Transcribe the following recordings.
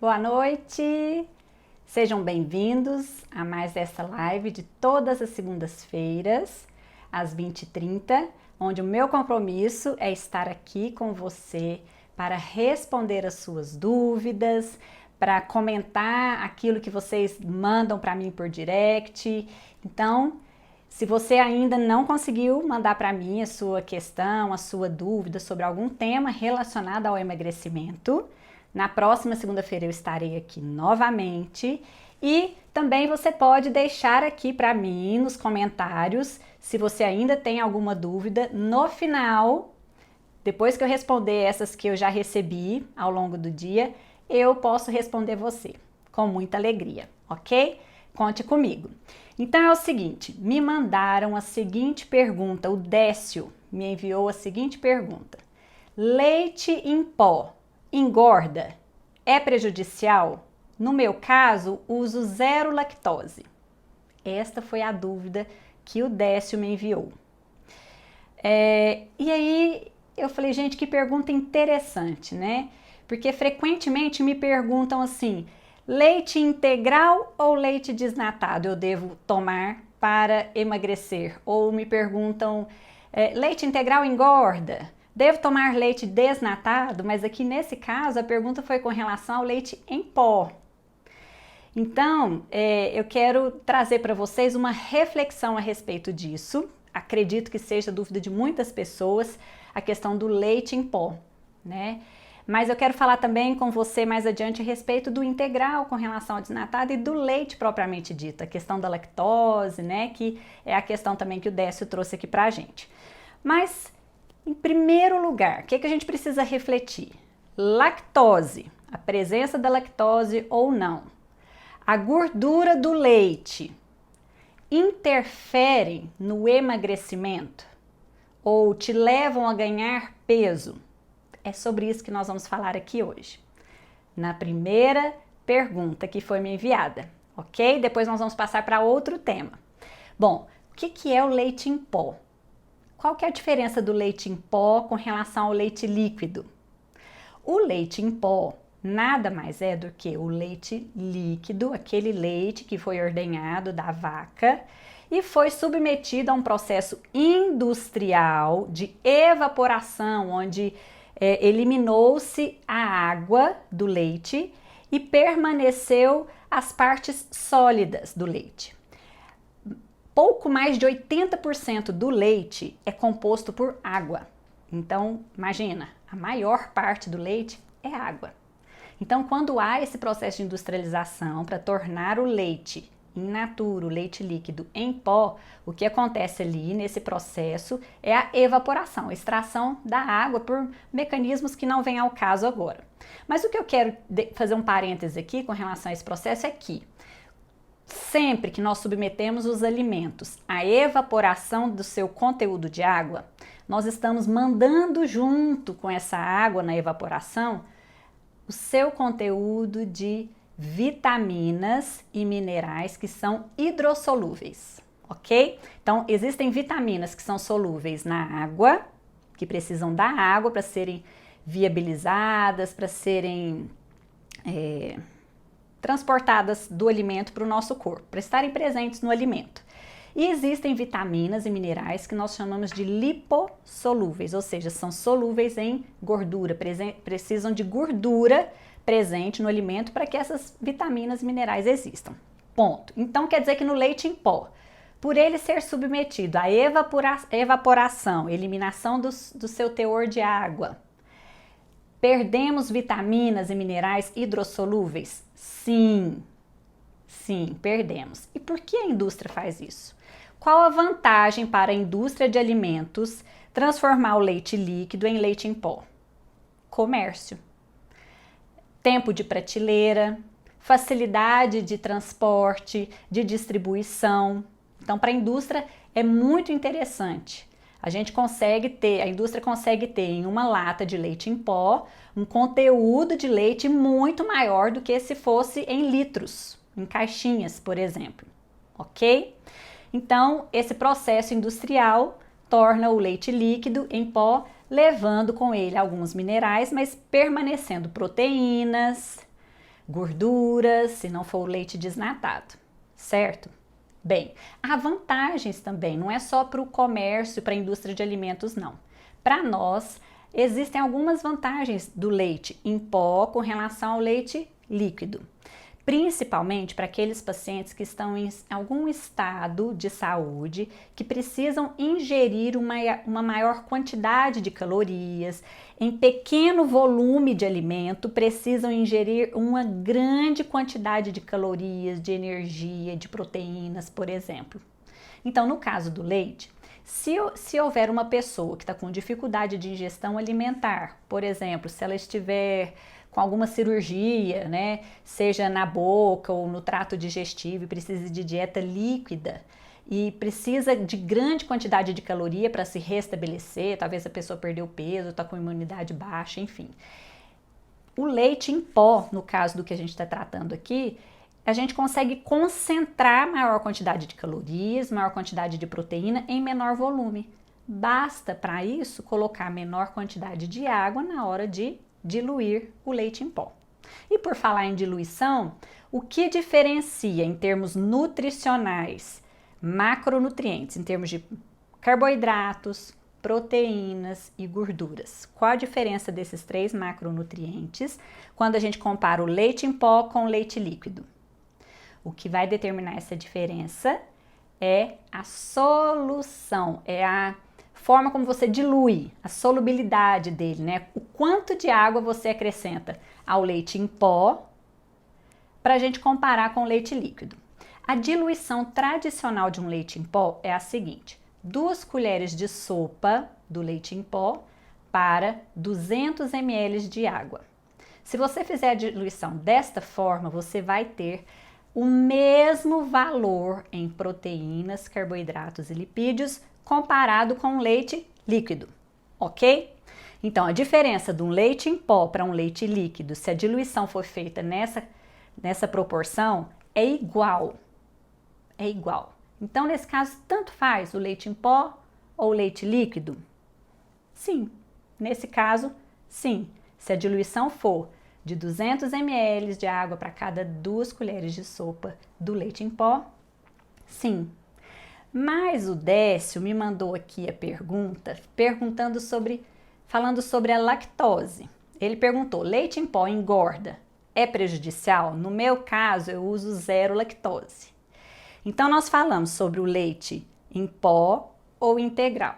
Boa noite, sejam bem-vindos a mais essa live de todas as segundas-feiras, às 20h30, onde o meu compromisso é estar aqui com você para responder as suas dúvidas, para comentar aquilo que vocês mandam para mim por direct. Então, se você ainda não conseguiu mandar para mim a sua questão, a sua dúvida sobre algum tema relacionado ao emagrecimento, na próxima segunda-feira eu estarei aqui novamente e também você pode deixar aqui para mim nos comentários se você ainda tem alguma dúvida. No final, depois que eu responder essas que eu já recebi ao longo do dia, eu posso responder você com muita alegria, ok? Conte comigo. Então é o seguinte, me mandaram a seguinte pergunta, o Décio me enviou a seguinte pergunta: leite em pó engorda? É prejudicial? No meu caso, uso zero lactose. Esta foi a dúvida que o Décio me enviou. E aí eu falei, gente, que pergunta interessante, né? Porque frequentemente me perguntam assim, leite integral ou leite desnatado eu devo tomar para emagrecer? Ou me perguntam, leite integral engorda? Devo tomar leite desnatado? Mas aqui nesse caso a pergunta foi com relação ao leite em pó. Então, eu quero trazer para vocês uma reflexão a respeito disso. Acredito que seja dúvida de muitas pessoas a questão do leite em pó, né? Mas eu quero falar também com você mais adiante a respeito do integral com relação ao desnatado e do leite propriamente dito, a questão da lactose, né? Que é a questão também que o Décio trouxe aqui pra gente. Mas, em primeiro lugar, o que a gente precisa refletir? Lactose, a presença da lactose ou não. A gordura do leite interferem no emagrecimento ou te levam a ganhar peso? É sobre isso que nós vamos falar aqui hoje. Na primeira pergunta que foi me enviada, ok? Depois nós vamos passar para outro tema. Bom, o que é o leite em pó? Qual que é a diferença do leite em pó com relação ao leite líquido? O leite em pó nada mais é do que o leite líquido, aquele leite que foi ordenhado da vaca e foi submetido a um processo industrial de evaporação, onde eliminou-se a água do leite e permaneceu as partes sólidas do leite. Pouco mais de 80% do leite é composto por água. Então, imagina, a maior parte do leite é água. Então, quando há esse processo de industrialização para tornar o leite in natura, o leite líquido, em pó, o que acontece ali nesse processo é a evaporação, a extração da água por mecanismos que não vêm ao caso agora. Mas o que eu quero fazer um parêntese aqui com relação a esse processo é que sempre que nós submetemos os alimentos à evaporação do seu conteúdo de água, nós estamos mandando junto com essa água na evaporação o seu conteúdo de vitaminas e minerais que são hidrossolúveis, ok? Então, existem vitaminas que são solúveis na água, que precisam da água para serem viabilizadas, para serem transportadas do alimento para o nosso corpo, para estarem presentes no alimento. E existem vitaminas e minerais que nós chamamos de lipossolúveis, ou seja, são solúveis em gordura, precisam de gordura presente no alimento para que essas vitaminas e minerais existam. Ponto. Então quer dizer que no leite em pó, por ele ser submetido à evaporação, eliminação do seu teor de água, perdemos vitaminas e minerais hidrossolúveis? Sim, perdemos. E por que a indústria faz isso? Qual a vantagem para a indústria de alimentos transformar o leite líquido em leite em pó? Comércio. Tempo de prateleira, facilidade de transporte, de distribuição. Então, para a indústria é muito interessante. A indústria consegue ter em uma lata de leite em pó um conteúdo de leite muito maior do que se fosse em litros, em caixinhas, por exemplo, ok? Então, esse processo industrial torna o leite líquido em pó, levando com ele alguns minerais, mas permanecendo proteínas, gorduras, se não for o leite desnatado, certo? Bem, há vantagens também, não é só para o comércio, para a indústria de alimentos, não. Para nós, existem algumas vantagens do leite em pó com relação ao leite líquido. Principalmente para aqueles pacientes que estão em algum estado de saúde, que precisam ingerir uma maior quantidade de calorias, em pequeno volume de alimento, precisam ingerir uma grande quantidade de calorias, de energia, de proteínas, por exemplo. Então, no caso do leite, se houver uma pessoa que está com dificuldade de ingestão alimentar, por exemplo, se ela estiver com alguma cirurgia, né, seja na boca ou no trato digestivo e precisa de dieta líquida e precisa de grande quantidade de caloria para se restabelecer, talvez a pessoa perdeu peso, está com imunidade baixa, enfim. O leite em pó, no caso do que a gente está tratando aqui, a gente consegue concentrar maior quantidade de calorias, maior quantidade de proteína em menor volume. Basta para isso colocar menor quantidade de água na hora de diluir o leite em pó. E por falar em diluição, o que diferencia em termos nutricionais, macronutrientes, em termos de carboidratos, proteínas e gorduras? Qual a diferença desses três macronutrientes quando a gente compara o leite em pó com o leite líquido? O que vai determinar essa diferença é a solução, é a forma como você dilui, a solubilidade dele, né? O quanto de água você acrescenta ao leite em pó para a gente comparar com o leite líquido. A diluição tradicional de um leite em pó é a seguinte: 2 colheres de sopa do leite em pó para 200 ml de água. Se você fizer a diluição desta forma, você vai ter o mesmo valor em proteínas, carboidratos e lipídios comparado com o leite líquido, ok? Então, a diferença de um leite em pó para um leite líquido, se a diluição for feita nessa proporção, é igual. É igual. Então, nesse caso, tanto faz o leite em pó ou o leite líquido? Sim. Nesse caso, sim. Se a diluição for de 200 ml de água para cada 2 colheres de sopa do leite em pó, sim. Mas o Décio me mandou aqui a pergunta, falando sobre a lactose. Ele perguntou: leite em pó engorda? É prejudicial? No meu caso, eu uso 0 lactose. Então, nós falamos sobre o leite em pó ou integral.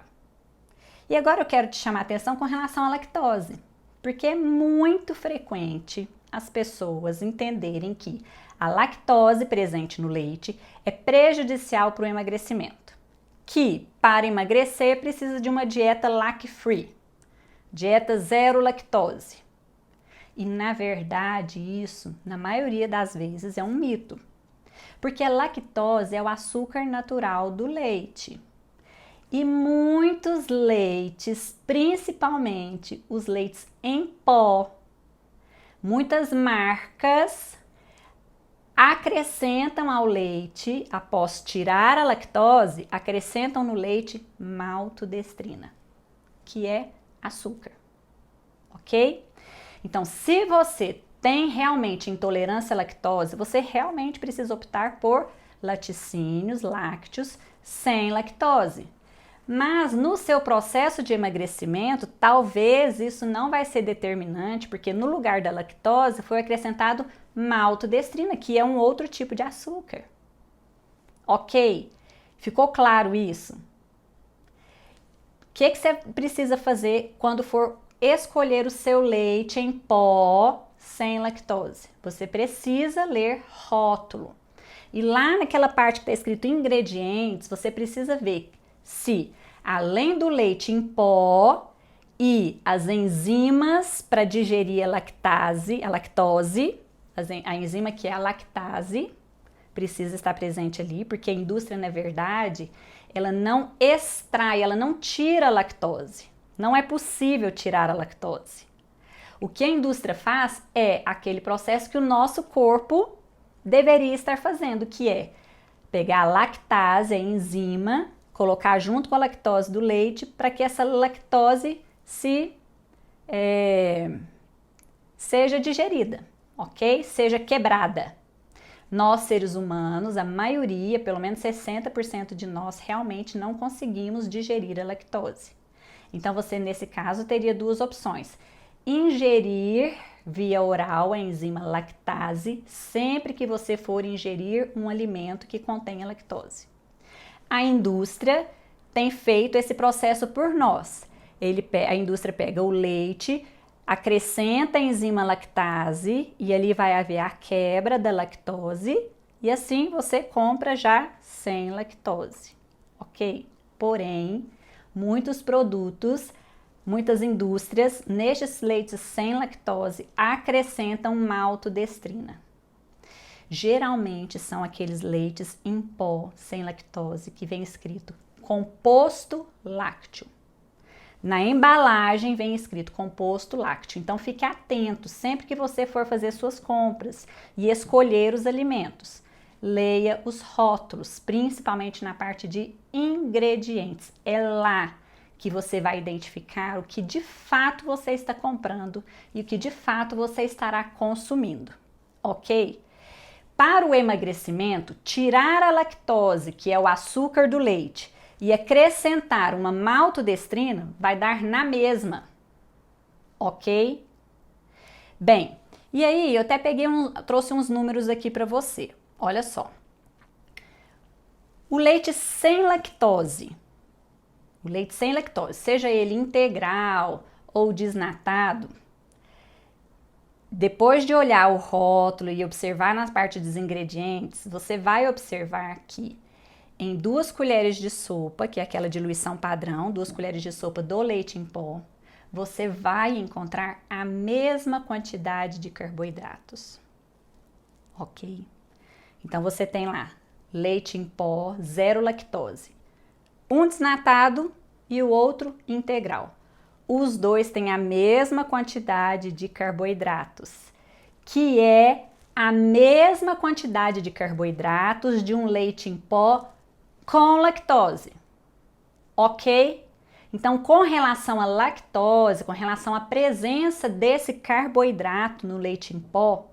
E agora eu quero te chamar a atenção com relação à lactose, porque é muito frequente as pessoas entenderem que a lactose presente no leite é prejudicial para o emagrecimento, que para emagrecer precisa de uma dieta lac-free, dieta 0 lactose. E na verdade isso, na maioria das vezes, é um mito, porque a lactose é o açúcar natural do leite. E muitos leites, principalmente os leites em pó, muitas marcas acrescentam ao leite, após tirar a lactose, acrescentam no leite maltodestrina, que é açúcar, ok? Então, se você tem realmente intolerância à lactose, você realmente precisa optar por laticínios, lácteos, sem lactose. Mas no seu processo de emagrecimento, talvez isso não vai ser determinante, porque no lugar da lactose foi acrescentado maltodestrina, que é um outro tipo de açúcar. Ok? Ficou claro isso? O que você precisa fazer quando for escolher o seu leite em pó sem lactose? Você precisa ler rótulo. E lá naquela parte que está escrito ingredientes, você precisa ver se, além do leite em pó e as enzimas para digerir a lactose, a enzima que é a lactase, precisa estar presente ali, porque a indústria, na verdade, ela não extrai, ela não tira a lactose. Não é possível tirar a lactose. O que a indústria faz é aquele processo que o nosso corpo deveria estar fazendo, que é pegar a lactase, a enzima, colocar junto com a lactose do leite para que essa lactose seja digerida. ok? Seja quebrada. Nós, seres humanos, a maioria, pelo menos 60% de nós, realmente não conseguimos digerir a lactose. Então, você, nesse caso, teria duas opções. Ingerir via oral a enzima lactase sempre que você for ingerir um alimento que contenha lactose. A indústria tem feito esse processo por nós. A indústria pega o leite, acrescenta a enzima lactase e ali vai haver a quebra da lactose e assim você compra já sem lactose, ok? Porém, muitos produtos, muitas indústrias, nestes leites sem lactose, acrescentam maltodestrina. Geralmente são aqueles leites em pó, sem lactose, que vem escrito composto lácteo. Na embalagem vem escrito composto lácteo, então fique atento sempre que você for fazer suas compras e escolher os alimentos. Leia os rótulos, principalmente na parte de ingredientes. É lá que você vai identificar o que de fato você está comprando e o que de fato você estará consumindo, ok? Para o emagrecimento, tirar a lactose, que é o açúcar do leite, e acrescentar uma maltodestrina vai dar na mesma, ok? Bem, e aí eu até trouxe uns números aqui para você. Olha só. O leite sem lactose, seja ele integral ou desnatado, depois de olhar o rótulo e observar na parte dos ingredientes, você vai observar que em 2 colheres de sopa, que é aquela diluição padrão, 2 colheres de sopa do leite em pó, você vai encontrar a mesma quantidade de carboidratos, ok? Então, você tem lá leite em pó, 0 lactose, um desnatado e o outro integral. Os dois têm a mesma quantidade de carboidratos, que é a mesma quantidade de carboidratos de um leite em pó com lactose, ok? Então, com relação à lactose, com relação à presença desse carboidrato no leite em pó,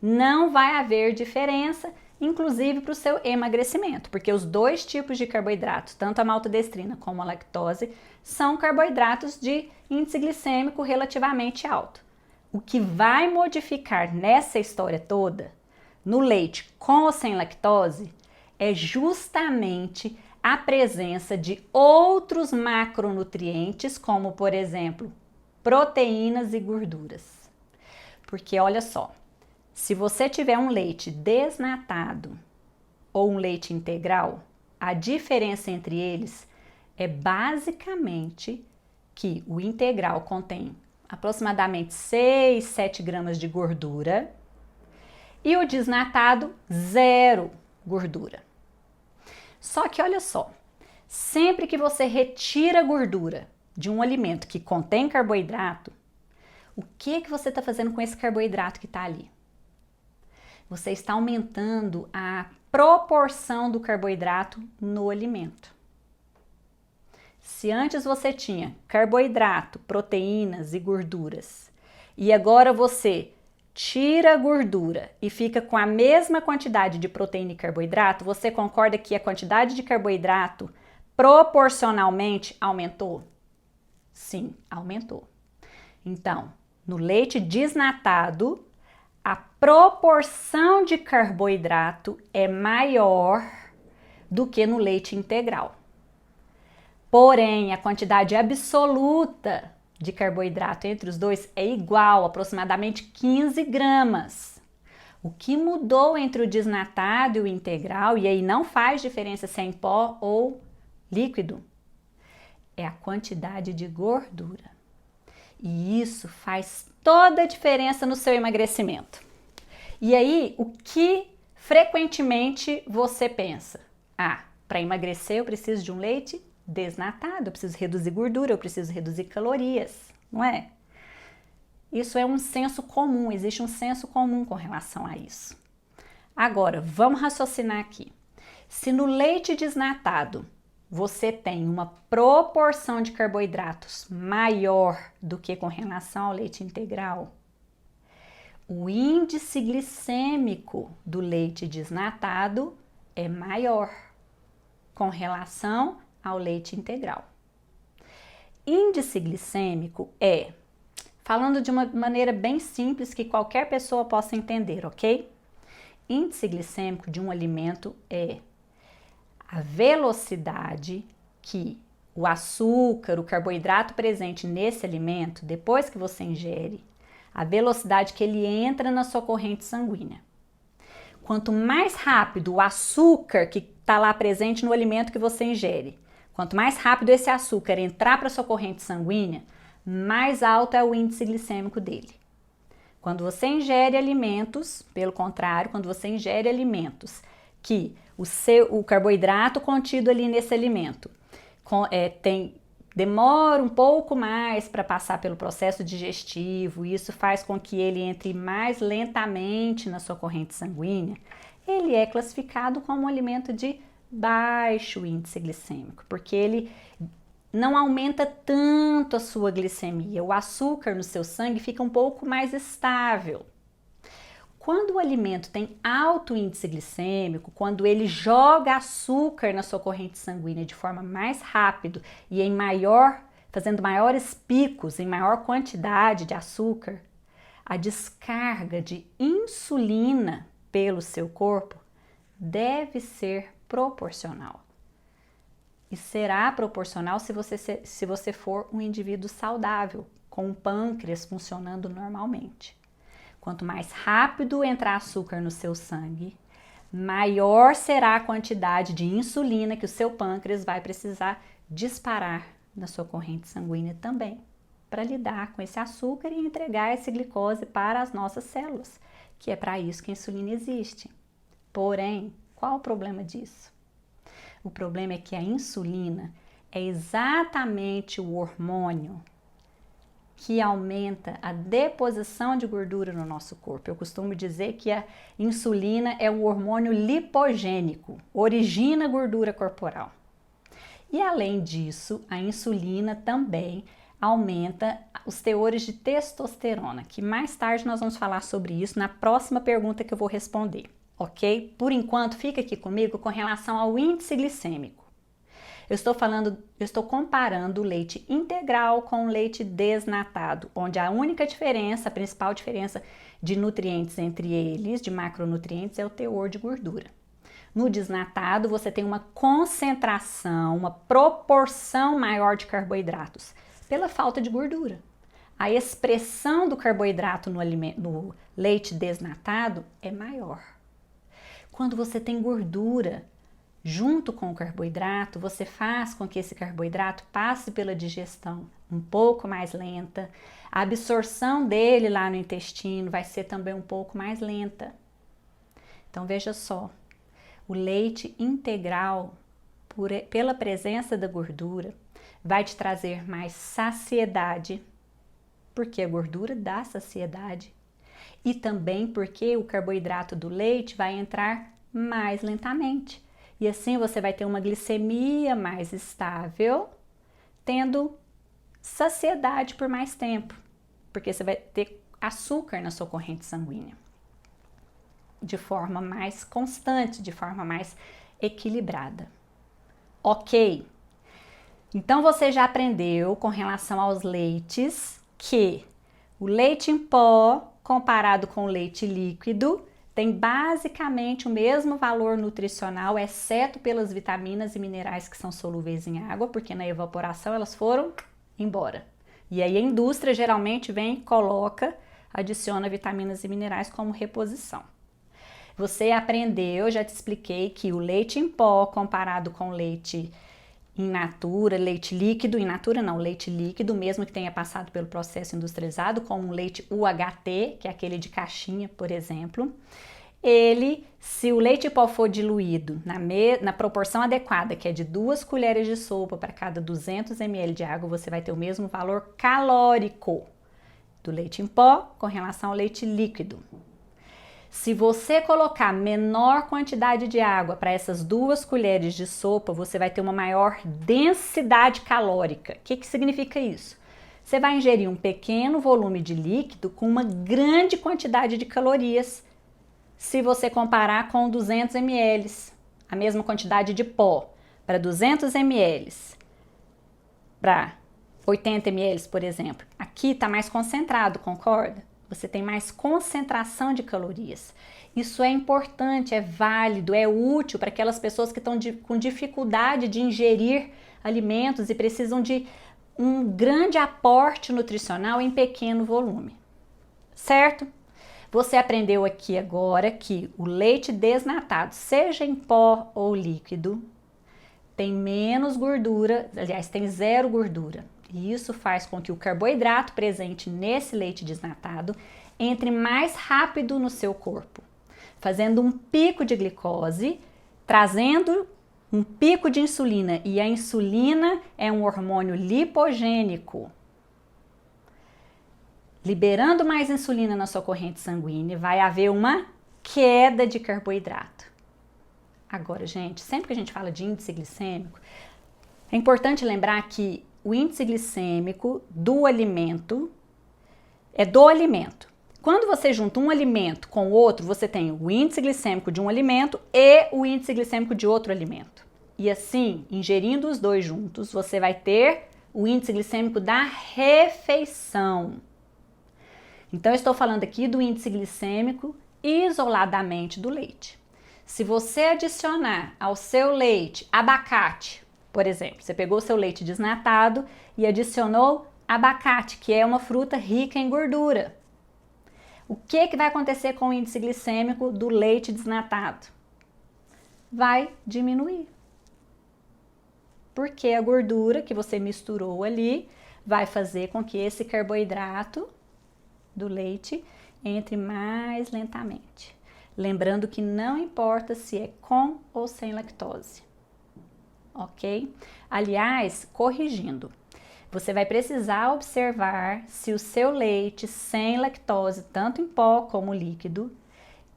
não vai haver diferença, inclusive para o seu emagrecimento, porque os dois tipos de carboidratos, tanto a maltodestrina como a lactose, são carboidratos de índice glicêmico relativamente alto. O que vai modificar nessa história toda, no leite com ou sem lactose, é justamente a presença de outros macronutrientes, como, por exemplo, proteínas e gorduras. Porque, olha só, se você tiver um leite desnatado ou um leite integral, a diferença entre eles é basicamente que o integral contém aproximadamente 6, 7 gramas de gordura e o desnatado, 0 gordura. Só que olha só, sempre que você retira gordura de um alimento que contém carboidrato, o que você está fazendo com esse carboidrato que está ali? Você está aumentando a proporção do carboidrato no alimento. Se antes você tinha carboidrato, proteínas e gorduras, e agora você tira a gordura e fica com a mesma quantidade de proteína e carboidrato, você concorda que a quantidade de carboidrato proporcionalmente aumentou? Sim, aumentou. Então, no leite desnatado, a proporção de carboidrato é maior do que no leite integral. Porém, a quantidade absoluta de carboidrato entre os dois é igual, aproximadamente 15 gramas. O que mudou entre o desnatado e o integral, e aí não faz diferença se é em pó ou líquido, é a quantidade de gordura. E isso faz toda a diferença no seu emagrecimento. E aí, o que frequentemente você pensa? Para emagrecer eu preciso de um leite desnatado, eu preciso reduzir gordura, eu preciso reduzir calorias, não é? Isso é um senso comum, existe um senso comum com relação a isso. Agora, vamos raciocinar aqui. Se no leite desnatado você tem uma proporção de carboidratos maior do que com relação ao leite integral, o índice glicêmico do leite desnatado é maior com relação ao leite integral. Índice glicêmico é, falando de uma maneira bem simples que qualquer pessoa possa entender, ok? Índice glicêmico de um alimento é a velocidade que o açúcar, o carboidrato presente nesse alimento, depois que você ingere, a velocidade que ele entra na sua corrente sanguínea. Quanto mais rápido o açúcar que está lá presente no alimento que você ingere, quanto mais rápido esse açúcar entrar para a sua corrente sanguínea, mais alto é o índice glicêmico dele. Quando você ingere alimentos, pelo contrário, quando você ingere alimentos que o carboidrato contido ali nesse alimento demora um pouco mais para passar pelo processo digestivo, e isso faz com que ele entre mais lentamente na sua corrente sanguínea, ele é classificado como um alimento de baixo índice glicêmico, porque ele não aumenta tanto a sua glicemia, o açúcar no seu sangue fica um pouco mais estável. Quando o alimento tem alto índice glicêmico, quando ele joga açúcar na sua corrente sanguínea de forma mais rápido e fazendo maiores picos, em maior quantidade de açúcar, a descarga de insulina pelo seu corpo deve ser proporcional. E será proporcional se você for um indivíduo saudável, com o pâncreas funcionando normalmente. Quanto mais rápido entrar açúcar no seu sangue, maior será a quantidade de insulina que o seu pâncreas vai precisar disparar na sua corrente sanguínea também, para lidar com esse açúcar e entregar essa glicose para as nossas células, que é para isso que a insulina existe. Porém, qual o problema disso? O problema é que a insulina é exatamente o hormônio que aumenta a deposição de gordura no nosso corpo. Eu costumo dizer que a insulina é o hormônio lipogênico, origina gordura corporal. E além disso, a insulina também aumenta os teores de testosterona, que mais tarde nós vamos falar sobre isso na próxima pergunta que eu vou responder, ok? Por enquanto, fica aqui comigo com relação ao índice glicêmico. Eu estou comparando o leite integral com o leite desnatado, onde a única diferença, a principal diferença de nutrientes entre eles, de macronutrientes, é o teor de gordura. No desnatado, você tem uma concentração, uma proporção maior de carboidratos, pela falta de gordura. A expressão do carboidrato no leite desnatado é maior. Quando você tem gordura junto com o carboidrato, você faz com que esse carboidrato passe pela digestão um pouco mais lenta, a absorção dele lá no intestino vai ser também um pouco mais lenta. Então veja só, o leite integral, pela presença da gordura, vai te trazer mais saciedade, porque a gordura dá saciedade, e também porque o carboidrato do leite vai entrar mais lentamente. E assim você vai ter uma glicemia mais estável, tendo saciedade por mais tempo, porque você vai ter açúcar na sua corrente sanguínea, de forma mais constante, de forma mais equilibrada. Ok? Então você já aprendeu com relação aos leites que o leite em pó comparado com o leite líquido tem basicamente o mesmo valor nutricional, exceto pelas vitaminas e minerais que são solúveis em água, porque na evaporação elas foram embora. E aí a indústria geralmente vem, coloca, adiciona vitaminas e minerais como reposição. Você aprendeu, já te expliquei que o leite em pó comparado com o leite in natura, leite líquido, in natura não, leite líquido, mesmo que tenha passado pelo processo industrializado, como o leite UHT, que é aquele de caixinha, por exemplo, se o leite em pó for diluído na proporção adequada, que é de 2 colheres de sopa para cada 200 ml de água, você vai ter o mesmo valor calórico do leite em pó com relação ao leite líquido. Se você colocar menor quantidade de água para essas 2 colheres de sopa, você vai ter uma maior densidade calórica. O que significa isso? você vai ingerir um pequeno volume de líquido com uma grande quantidade de calorias, se você comparar com 200 ml, a mesma quantidade de pó para 200 ml, para 80 ml, por exemplo. Aqui está mais concentrado, concorda? Você tem mais concentração de calorias. Isso é importante, é válido, é útil para aquelas pessoas que estão com dificuldade de ingerir alimentos e precisam de um grande aporte nutricional em pequeno volume, certo? Você aprendeu aqui agora que o leite desnatado, seja em pó ou líquido, tem menos gordura, aliás, tem zero gordura. E isso faz com que o carboidrato presente nesse leite desnatado entre mais rápido no seu corpo, fazendo um pico de glicose, trazendo um pico de insulina. E a insulina é um hormônio lipogênico. Liberando mais insulina na sua corrente sanguínea, vai haver uma queda de carboidrato. Agora, gente, sempre que a gente fala de índice glicêmico, é importante lembrar que o índice glicêmico do alimento é do alimento. Quando você junta um alimento com o outro, você tem o índice glicêmico de um alimento e o índice glicêmico de outro alimento. E assim, ingerindo os dois juntos, você vai ter o índice glicêmico da refeição. Então, eu estou falando aqui do índice glicêmico isoladamente do leite. Se você adicionar ao seu leite abacate, por exemplo, você pegou o seu leite desnatado e adicionou abacate, que é uma fruta rica em gordura. O que vai acontecer com o índice glicêmico do leite desnatado? Vai diminuir. Porque a gordura que você misturou ali vai fazer com que esse carboidrato do leite entre mais lentamente. Lembrando que não importa se é com ou sem lactose. Ok? Aliás, corrigindo, você vai precisar observar se o seu leite sem lactose, tanto em pó como líquido,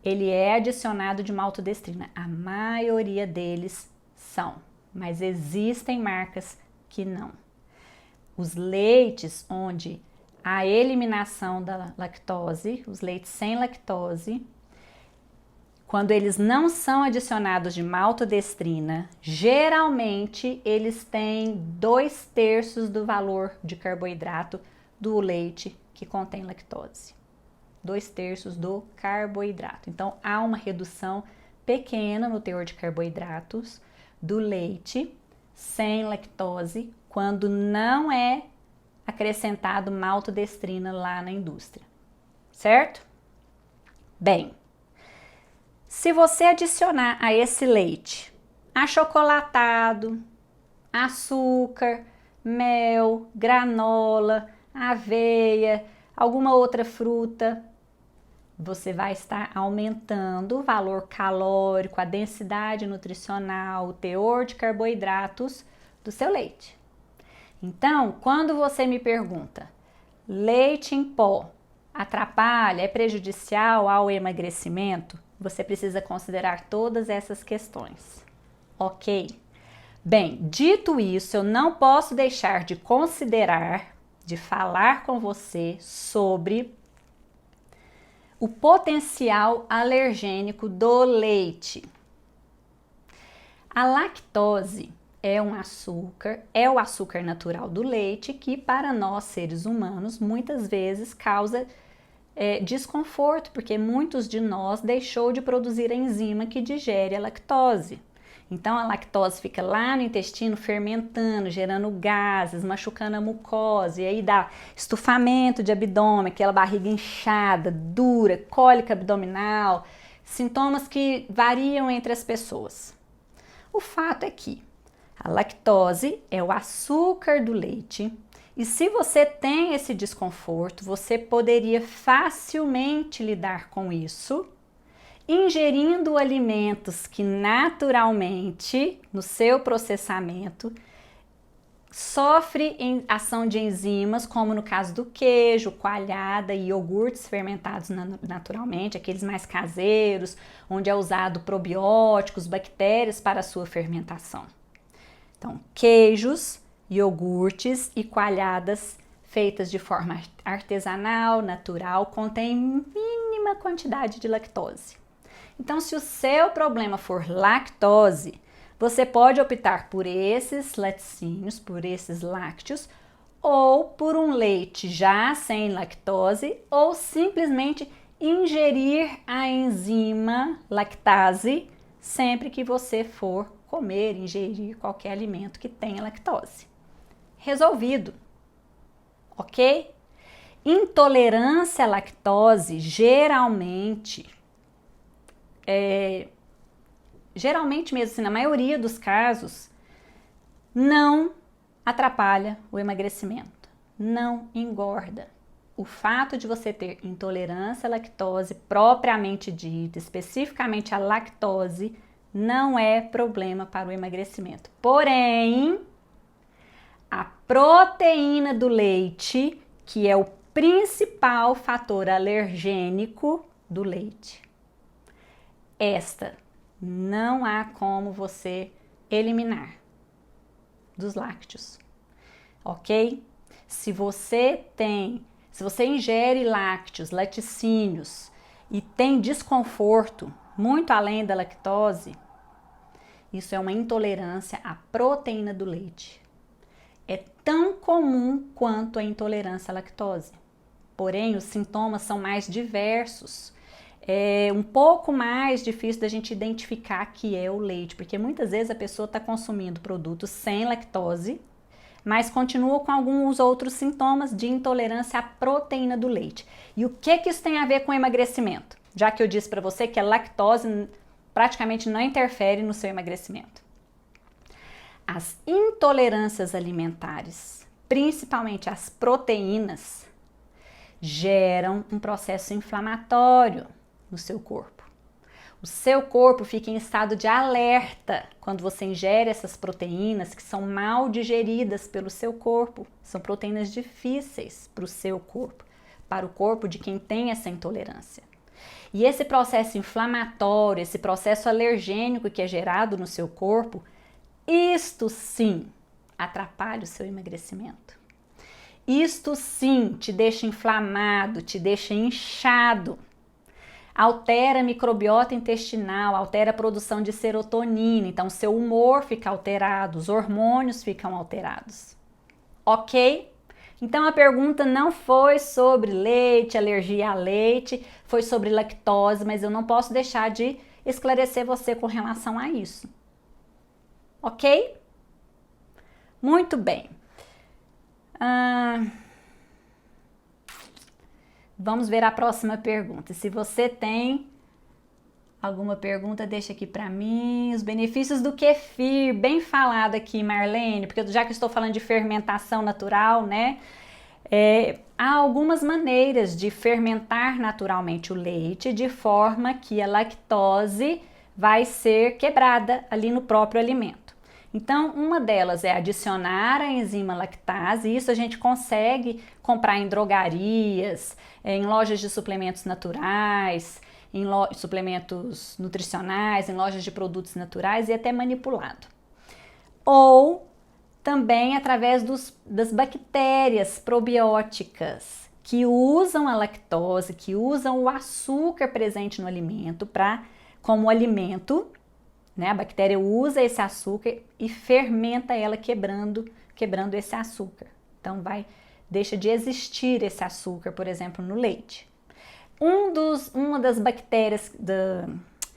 ele é adicionado de maltodestrina. A maioria deles são, mas existem marcas que não. Os leites onde a eliminação da lactose, os leites sem lactose, quando eles não são adicionados de maltodestrina, geralmente eles têm 2/3 do valor de carboidrato do leite que contém lactose. 2/3 do carboidrato. Então, há uma redução pequena no teor de carboidratos do leite sem lactose quando não é acrescentado maltodestrina lá na indústria, certo? Bem, se você adicionar a esse leite achocolatado, açúcar, mel, granola, aveia, alguma outra fruta, você vai estar aumentando o valor calórico, a densidade nutricional, o teor de carboidratos do seu leite. Então, quando você me pergunta, leite em pó atrapalha, é prejudicial ao emagrecimento? Você precisa considerar todas essas questões, ok? Bem, dito isso, eu não posso deixar de considerar, de falar com você sobre o potencial alergênico do leite. A lactose é um açúcar, é o açúcar natural do leite que para nós seres humanos muitas vezes causa desconforto, porque muitos de nós deixou de produzir a enzima que digere a lactose. Então a lactose fica lá no intestino fermentando, gerando gases, machucando a mucosa, e aí dá estufamento de abdômen, aquela barriga inchada, dura, cólica abdominal, sintomas que variam entre as pessoas. O fato é que a lactose é o açúcar do leite, e se você tem esse desconforto, você poderia facilmente lidar com isso ingerindo alimentos que naturalmente, no seu processamento, sofre ação de enzimas, como no caso do queijo, coalhada e iogurtes fermentados naturalmente, aqueles mais caseiros, onde é usado probióticos, bactérias para a sua fermentação. Então, queijos, iogurtes e coalhadas feitas de forma artesanal, natural, contêm mínima quantidade de lactose. Então, se o seu problema for lactose, você pode optar por esses laticínios, por esses lácteos, ou por um leite já sem lactose, ou simplesmente ingerir a enzima lactase sempre que você for comer, ingerir qualquer alimento que tenha lactose. Resolvido, ok? Intolerância à lactose geralmente mesmo assim, na maioria dos casos, não atrapalha o emagrecimento, não engorda. O fato de você ter intolerância à lactose propriamente dita, especificamente a lactose, não é problema para o emagrecimento. Porém, a proteína do leite, que é o principal fator alergênico do leite, esta não há como você eliminar dos lácteos, ok? Se você ingere lácteos, laticínios e tem desconforto muito além da lactose, isso é uma intolerância à proteína do leite. É tão comum quanto a intolerância à lactose, porém os sintomas são mais diversos. É um pouco mais difícil da gente identificar que é o leite, porque muitas vezes a pessoa está consumindo produtos sem lactose, mas continua com alguns outros sintomas de intolerância à proteína do leite. E o que isso tem a ver com emagrecimento? Já que eu disse para você que a lactose praticamente não interfere no seu emagrecimento. As intolerâncias alimentares, principalmente as proteínas, geram um processo inflamatório no seu corpo. O seu corpo fica em estado de alerta quando você ingere essas proteínas que são mal digeridas pelo seu corpo. São proteínas difíceis para o seu corpo, para o corpo de quem tem essa intolerância. E esse processo inflamatório, esse processo alergênico que é gerado no seu corpo, isto sim atrapalha o seu emagrecimento. Isto sim te deixa inflamado, te deixa inchado. Altera a microbiota intestinal, altera a produção de serotonina, então seu humor fica alterado, os hormônios ficam alterados. Ok? Então a pergunta não foi sobre leite, alergia a leite, foi sobre lactose, mas eu não posso deixar de esclarecer você com relação a isso. Ok? Muito bem. Vamos ver a próxima pergunta. Se você tem alguma pergunta, deixa aqui para mim. Os benefícios do kefir, bem falado aqui, Marlene, porque já que estou falando de fermentação natural, né? Há algumas maneiras de fermentar naturalmente o leite de forma que a lactose vai ser quebrada ali no próprio alimento. Então, uma delas é adicionar a enzima lactase, isso a gente consegue comprar em drogarias, em lojas de suplementos naturais, em suplementos nutricionais, em lojas de produtos naturais e até manipulado. Ou também através das bactérias probióticas que usam a lactose, que usam o açúcar presente no alimento como alimento, né? A bactéria usa esse açúcar e fermenta ela quebrando esse açúcar. Então deixa de existir esse açúcar, por exemplo, no leite. Uma das bactérias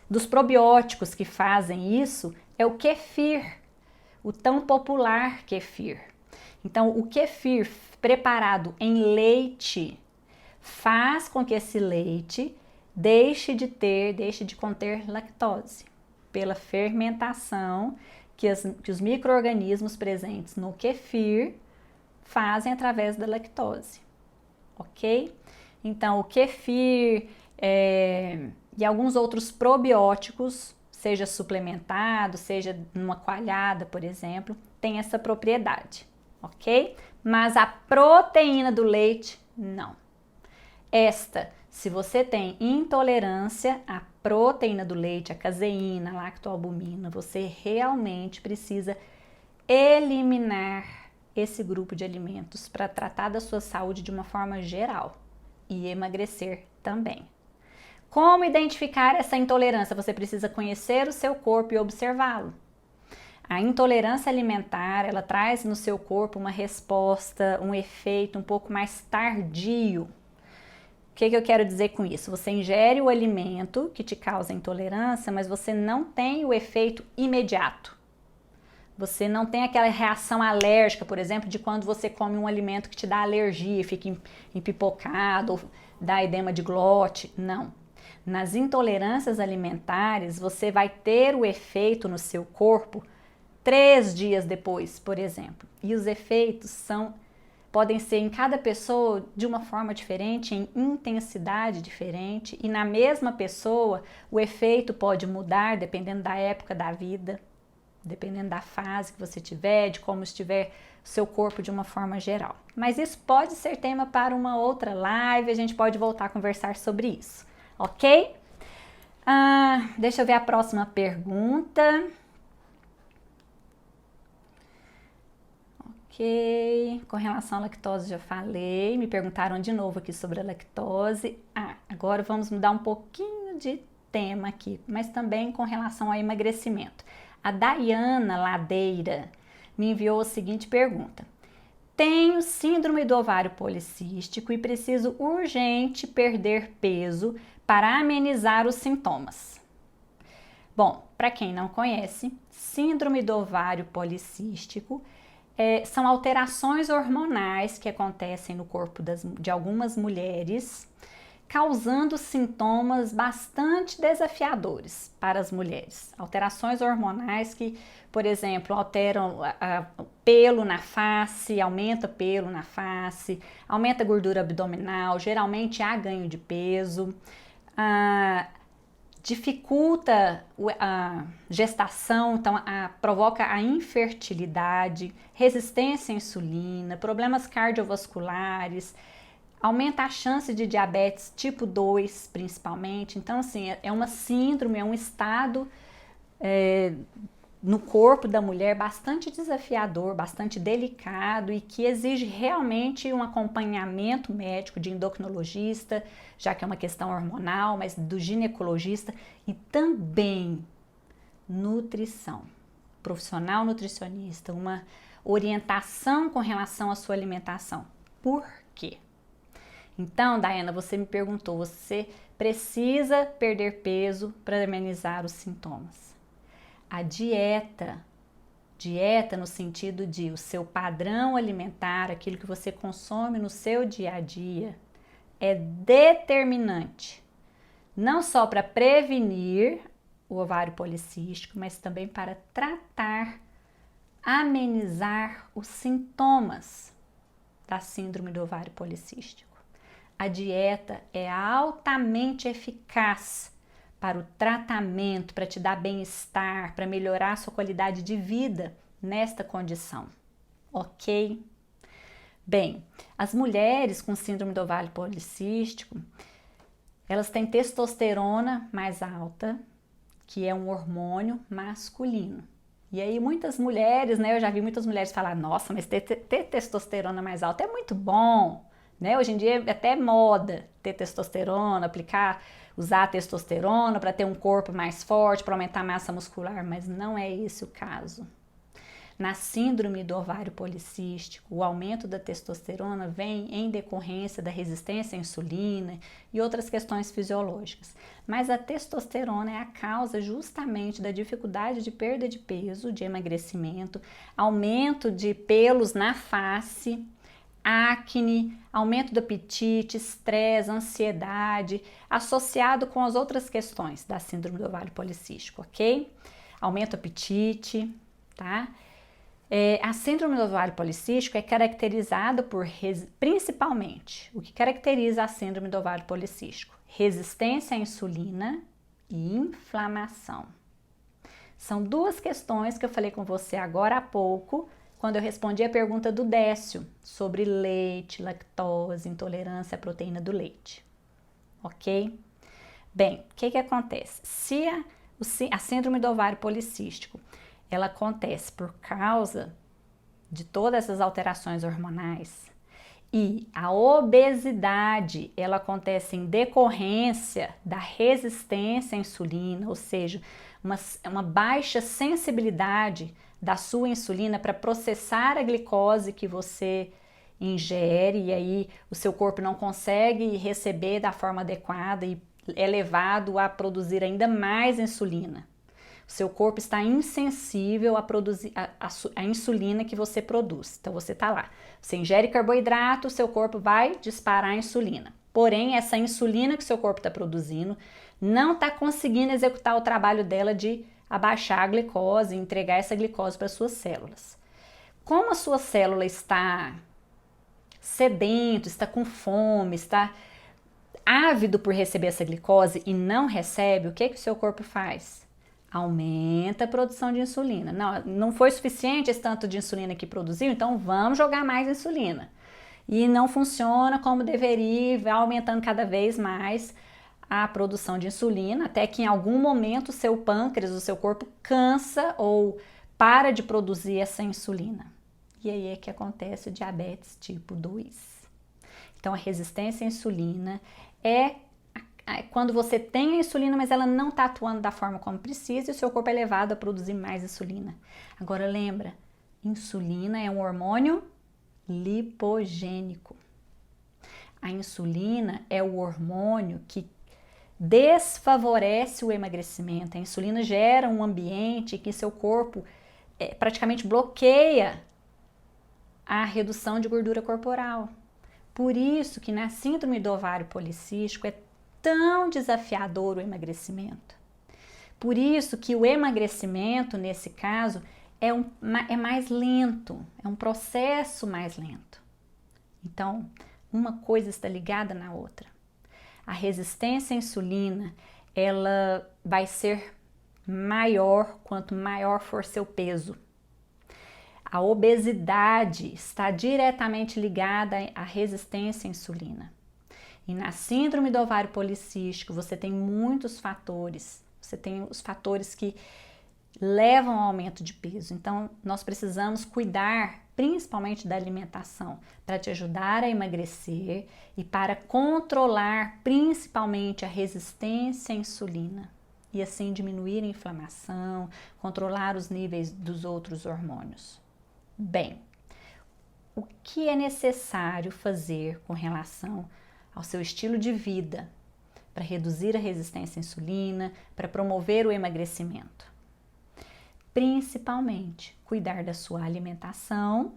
dos probióticos que fazem isso é o kefir, o tão popular kefir. Então, o kefir preparado em leite faz com que esse leite deixe de conter lactose, pela fermentação que os micro-organismos presentes no kefir fazem através da lactose, ok? Então, o kefir e alguns outros probióticos, seja suplementado, seja numa coalhada, por exemplo, tem essa propriedade, ok? Mas a proteína do leite, não. Se você tem intolerância à proteína do leite, a caseína, a lactoalbumina, você realmente precisa eliminar esse grupo de alimentos para tratar da sua saúde de uma forma geral e emagrecer também. Como identificar essa intolerância? Você precisa conhecer o seu corpo e observá-lo. A intolerância alimentar, ela traz no seu corpo uma resposta, um efeito um pouco mais tardio. O que eu quero dizer com isso? Você ingere o alimento que te causa intolerância, mas você não tem o efeito imediato. Você não tem aquela reação alérgica, por exemplo, de quando você come um alimento que te dá alergia, fica empipocado, ou dá edema de glote. Não. Nas intolerâncias alimentares, você vai ter o efeito no seu corpo 3 dias depois, por exemplo. E os efeitos podem ser em cada pessoa de uma forma diferente, em intensidade diferente, e na mesma pessoa o efeito pode mudar dependendo da época da vida, dependendo da fase que você tiver, de como estiver o seu corpo de uma forma geral. Mas isso pode ser tema para uma outra live, a gente pode voltar a conversar sobre isso, ok? Deixa eu ver a próxima pergunta. Ok, com relação à lactose já falei, me perguntaram de novo aqui sobre a lactose. Agora vamos mudar um pouquinho de tema aqui, mas também com relação ao emagrecimento. A Dayana Ladeira me enviou a seguinte pergunta: tenho síndrome do ovário policístico e preciso urgente perder peso para amenizar os sintomas. Bom, para quem não conhece, síndrome do ovário policístico são alterações hormonais que acontecem no corpo de algumas mulheres, causando sintomas bastante desafiadores para as mulheres. Alterações hormonais que, por exemplo, alteram pelo na face, aumenta pelo na face, aumenta a gordura abdominal, geralmente há ganho de peso, dificulta a gestação, então provoca a infertilidade, resistência à insulina, problemas cardiovasculares, aumenta a chance de diabetes tipo 2, principalmente. Então, assim, é uma síndrome, é um estado no corpo da mulher bastante desafiador, bastante delicado e que exige realmente um acompanhamento médico de endocrinologista, já que é uma questão hormonal, mas do ginecologista e também nutrição, profissional nutricionista, uma orientação com relação à sua alimentação. Por quê? Então, Dayana, você me perguntou, você precisa perder peso para amenizar os sintomas. A dieta no sentido de o seu padrão alimentar, aquilo que você consome no seu dia a dia, é determinante, não só para prevenir o ovário policístico, mas também para tratar, amenizar os sintomas da síndrome do ovário policístico. A dieta é altamente eficaz para o tratamento, para te dar bem-estar, para melhorar a sua qualidade de vida nesta condição, ok? Bem, as mulheres com síndrome do ovário policístico, elas têm testosterona mais alta, que é um hormônio masculino. E aí muitas mulheres, né, eu já vi muitas mulheres falar, nossa, mas ter testosterona mais alta é muito bom, né? Hoje em dia é até moda ter testosterona, usar testosterona para ter um corpo mais forte, para aumentar a massa muscular, mas não é esse o caso. Na síndrome do ovário policístico, o aumento da testosterona vem em decorrência da resistência à insulina e outras questões fisiológicas. Mas a testosterona é a causa justamente da dificuldade de perda de peso, de emagrecimento, aumento de pelos na face, acne, aumento do apetite, estresse, ansiedade, associado com as outras questões da síndrome do ovário policístico, ok? Aumento do apetite, tá? A síndrome do ovário policístico é caracterizada por, principalmente, o que caracteriza a síndrome do ovário policístico? Resistência à insulina e inflamação. São duas questões que eu falei com você agora há pouco, quando eu respondi a pergunta do Décio sobre leite, lactose, intolerância à proteína do leite, ok? Bem, o que acontece? Se a síndrome do ovário policístico, ela acontece por causa de todas essas alterações hormonais. E a obesidade, ela acontece em decorrência da resistência à insulina, ou seja, uma baixa sensibilidade da sua insulina para processar a glicose que você ingere, e aí o seu corpo não consegue receber da forma adequada e é levado a produzir ainda mais insulina. O seu corpo está insensível a produzir a insulina que você produz. Então você está lá, você ingere carboidrato, o seu corpo vai disparar a insulina. Porém, essa insulina que o seu corpo está produzindo não está conseguindo executar o trabalho dela de abaixar a glicose e entregar essa glicose para as suas células. Como a sua célula está sedento, está com fome, está ávido por receber essa glicose e não recebe, o que o seu corpo faz? Aumenta a produção de insulina. Não foi suficiente esse tanto de insulina que produziu, então vamos jogar mais insulina. E não funciona como deveria, vai aumentando cada vez mais a produção de insulina, até que em algum momento o seu pâncreas, o seu corpo cansa ou para de produzir essa insulina. E aí é que acontece o diabetes tipo 2. Então a resistência à insulina é quando você tem a insulina, mas ela não está atuando da forma como precisa e o seu corpo é levado a produzir mais insulina. Agora lembra, insulina é um hormônio lipogênico. A insulina é o hormônio que desfavorece o emagrecimento. A insulina gera um ambiente que seu corpo praticamente bloqueia a redução de gordura corporal. Por isso que na síndrome do ovário policístico é tão desafiador o emagrecimento. Por isso que o emagrecimento, nesse caso, é mais lento, é um processo mais lento. Então, uma coisa está ligada na outra. A resistência à insulina, ela vai ser maior quanto maior for seu peso. A obesidade está diretamente ligada à resistência à insulina. E na síndrome do ovário policístico, você tem muitos fatores. Você tem os fatores que levam ao aumento de peso. Então, nós precisamos cuidar principalmente da alimentação para te ajudar a emagrecer e para controlar principalmente a resistência à insulina e assim diminuir a inflamação, controlar os níveis dos outros hormônios. Bem, o que é necessário fazer com relação ao seu estilo de vida para reduzir a resistência à insulina, para promover o emagrecimento? Principalmente, cuidar da sua alimentação,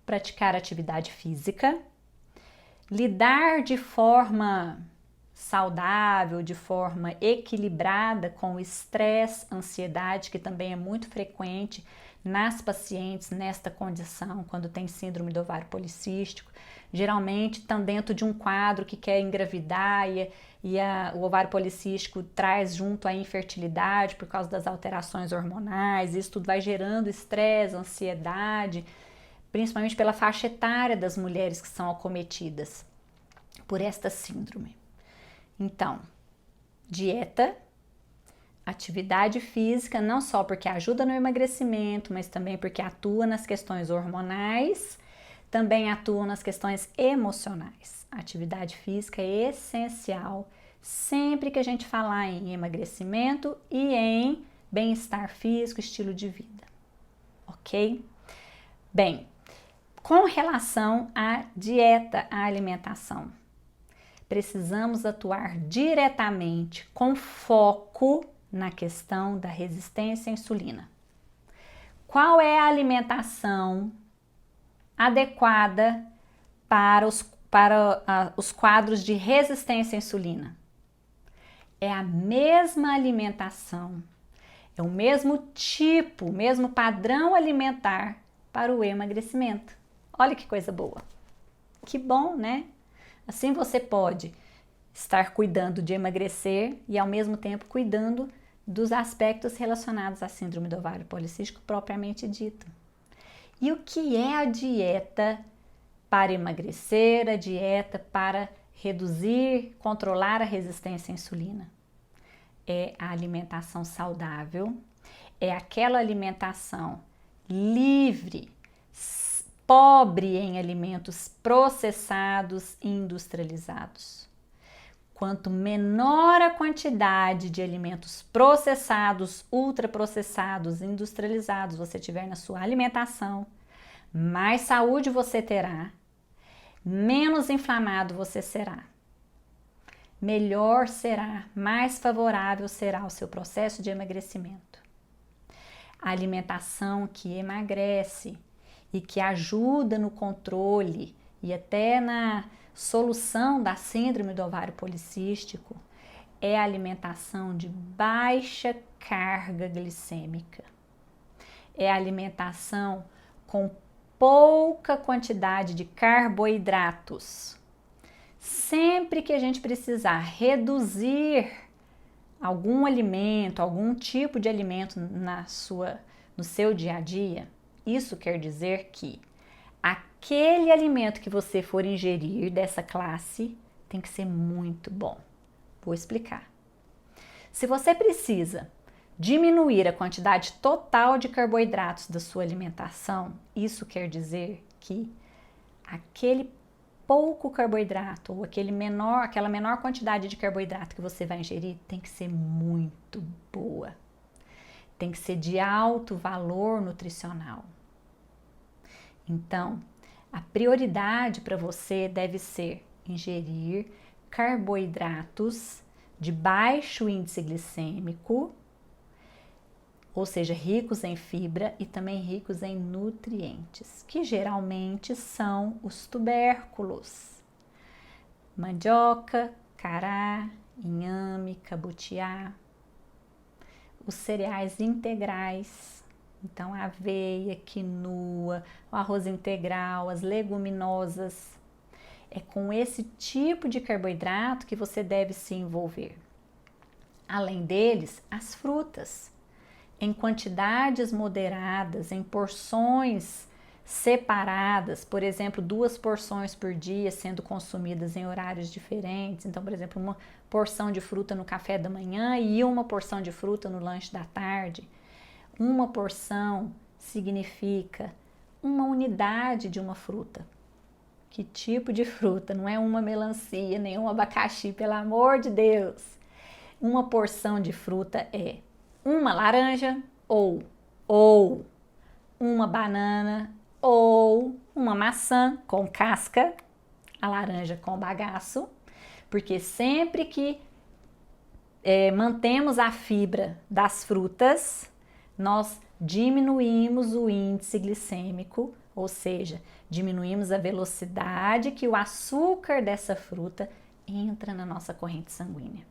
praticar atividade física, lidar de forma saudável, de forma equilibrada com o estresse, ansiedade, que também é muito frequente nas pacientes nesta condição, quando tem síndrome do ovário policístico. Geralmente estão dentro de um quadro que quer engravidar o ovário policístico traz junto a infertilidade por causa das alterações hormonais. Isso tudo vai gerando estresse, ansiedade, principalmente pela faixa etária das mulheres que são acometidas por esta síndrome. Então, dieta, atividade física, não só porque ajuda no emagrecimento, mas também porque atua nas questões hormonais, também atua nas questões emocionais. A atividade física é essencial sempre que a gente falar em emagrecimento e em bem-estar físico, estilo de vida, ok? Bem, com relação à dieta, à alimentação, precisamos atuar diretamente com foco na questão da resistência à insulina. Qual é a alimentação adequada para os quadros de resistência à insulina? É a mesma alimentação, é o mesmo tipo, o mesmo padrão alimentar para o emagrecimento. Olha que coisa boa. Que bom, né? Assim você pode estar cuidando de emagrecer e ao mesmo tempo cuidando dos aspectos relacionados à síndrome do ovário policístico propriamente dito. E o que é a dieta para emagrecer, a dieta para reduzir, controlar a resistência à insulina? É a alimentação saudável, é aquela alimentação livre, pobre em alimentos processados e industrializados. Quanto menor a quantidade de alimentos processados, ultraprocessados, industrializados você tiver na sua alimentação, mais saúde você terá, menos inflamado você será. Melhor será, mais favorável será o seu processo de emagrecimento. A alimentação que emagrece e que ajuda no controle e até na solução da síndrome do ovário policístico é a alimentação de baixa carga glicêmica. É a alimentação com pouca quantidade de carboidratos. Sempre que a gente precisar reduzir algum alimento, algum tipo de alimento no seu dia a dia, isso quer dizer que aquele alimento que você for ingerir dessa classe tem que ser muito bom. Vou explicar. Se você precisa diminuir a quantidade total de carboidratos da sua alimentação, isso quer dizer que aquele pouco carboidrato ou aquela menor quantidade de carboidrato que você vai ingerir tem que ser muito boa. Tem que ser de alto valor nutricional. Então, a prioridade para você deve ser ingerir carboidratos de baixo índice glicêmico, ou seja, ricos em fibra e também ricos em nutrientes, que geralmente são os tubérculos: mandioca, cará, inhame, cabutiá, os cereais integrais, então a aveia, quinoa, o arroz integral, as leguminosas. É com esse tipo de carboidrato que você deve se envolver. Além deles, as frutas, em quantidades moderadas, em porções separadas, por exemplo, 2 porções por dia sendo consumidas em horários diferentes. Então, por exemplo, uma porção de fruta no café da manhã e uma porção de fruta no lanche da tarde. Uma porção significa uma unidade de uma fruta. Que tipo de fruta? Não é uma melancia, nem um abacaxi, pelo amor de Deus. Uma porção de fruta é uma laranja ou uma banana ou uma maçã com casca, a laranja com bagaço, porque sempre que mantemos a fibra das frutas, nós diminuímos o índice glicêmico, ou seja, diminuímos a velocidade que o açúcar dessa fruta entra na nossa corrente sanguínea.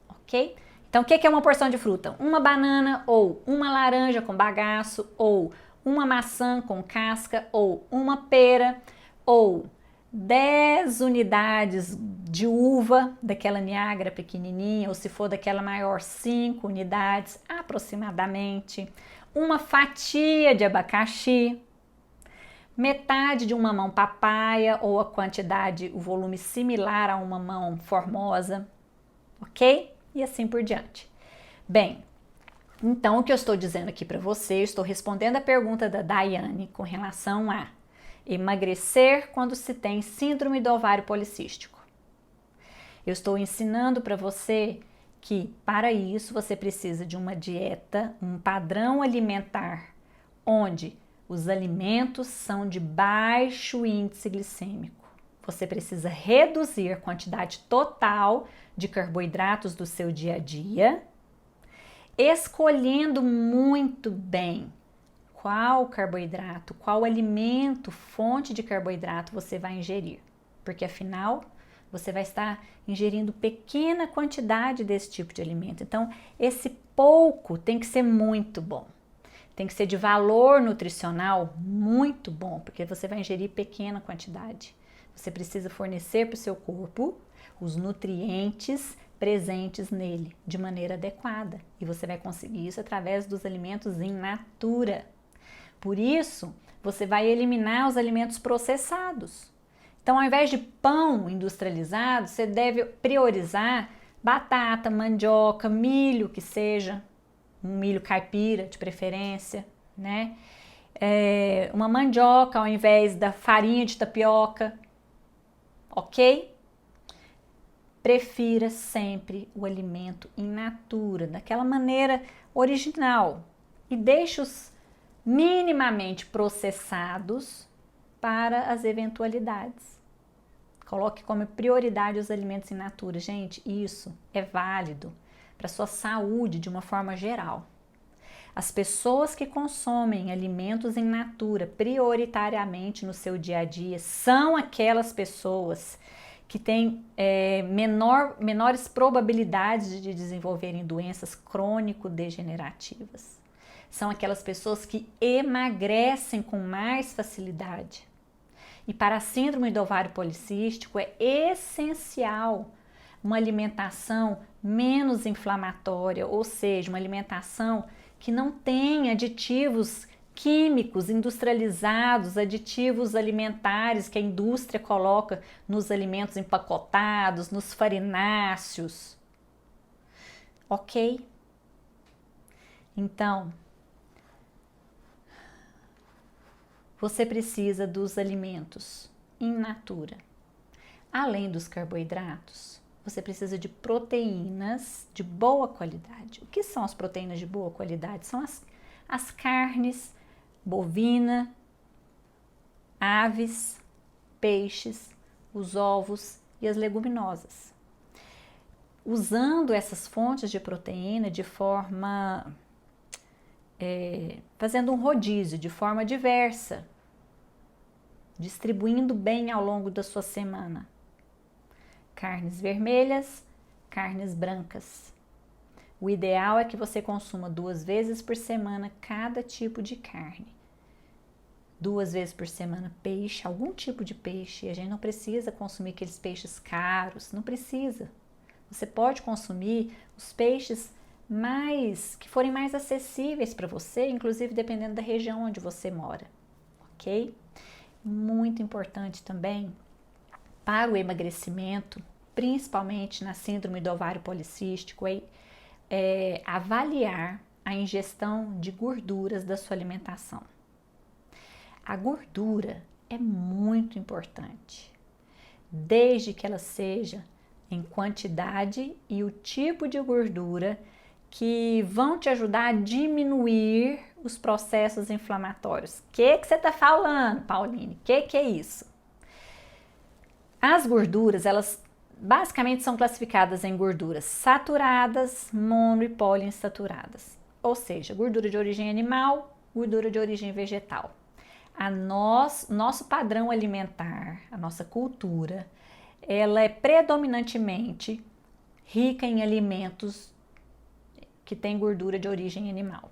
Ok? Então, o que é uma porção de fruta? Uma banana ou uma laranja com bagaço ou uma maçã com casca ou uma pera ou 10 unidades de uva daquela Niágara pequenininha, ou se for daquela maior, 5 unidades aproximadamente, uma fatia de abacaxi, metade de um mamão papaya ou a quantidade, o volume similar a um mamão formosa, ok? E assim por diante. Bem, então o que eu estou dizendo aqui para você, eu estou respondendo a pergunta da Daiane com relação a emagrecer quando se tem síndrome do ovário policístico. Eu estou ensinando para você que para isso você precisa de uma dieta, um padrão alimentar, onde os alimentos são de baixo índice glicêmico. Você precisa reduzir a quantidade total de carboidratos do seu dia a dia, escolhendo muito bem qual carboidrato, qual alimento, fonte de carboidrato você vai ingerir, porque afinal você vai estar ingerindo pequena quantidade desse tipo de alimento. Então, esse pouco tem que ser muito bom. Tem que ser de valor nutricional muito bom, porque você vai ingerir pequena quantidade. Você precisa fornecer para o seu corpo os nutrientes presentes nele de maneira adequada. E você vai conseguir isso através dos alimentos in natura. Por isso, você vai eliminar os alimentos processados. Então, ao invés de pão industrializado, você deve priorizar batata, mandioca, milho, que seja um milho caipira de preferência, né? uma mandioca ao invés da farinha de tapioca, ok? Prefira sempre o alimento in natura, daquela maneira original, e deixe os minimamente processados para as eventualidades. Coloque como prioridade os alimentos in natura. Gente, isso é válido para a sua saúde de uma forma geral. As pessoas que consomem alimentos in natura prioritariamente no seu dia a dia são aquelas pessoas que têm menores probabilidades de desenvolverem doenças crônico-degenerativas. São aquelas pessoas que emagrecem com mais facilidade. E para a síndrome do ovário policístico é essencial uma alimentação menos inflamatória, ou seja, uma alimentação que não tem aditivos químicos industrializados, aditivos alimentares que a indústria coloca nos alimentos empacotados, nos farináceos. Ok? Então, você precisa dos alimentos in natura. Além dos carboidratos, você precisa de proteínas de boa qualidade. O que são as proteínas de boa qualidade? São as carnes, bovina, aves, peixes, os ovos e as leguminosas. Usando essas fontes de proteína de forma... fazendo um rodízio de forma diversa, distribuindo bem ao longo da sua semana. Carnes vermelhas, carnes brancas. O ideal é que você consuma 2 vezes por semana cada tipo de carne. 2 vezes por semana peixe, algum tipo de peixe. A gente não precisa consumir aqueles peixes caros, não precisa. Você pode consumir os peixes que forem mais acessíveis para você, inclusive dependendo da região onde você mora, ok? Muito importante também para o emagrecimento, principalmente na síndrome do ovário policístico, é avaliar a ingestão de gorduras da sua alimentação. A gordura é muito importante, desde que ela seja em quantidade e o tipo de gordura que vão te ajudar a diminuir os processos inflamatórios. O que você está falando, Pauline? O que é isso? As gorduras, elas basicamente são classificadas em gorduras saturadas, mono e poliinsaturadas. Ou seja, gordura de origem animal, gordura de origem vegetal. Nosso padrão alimentar, a nossa cultura, ela é predominantemente rica em alimentos que têm gordura de origem animal.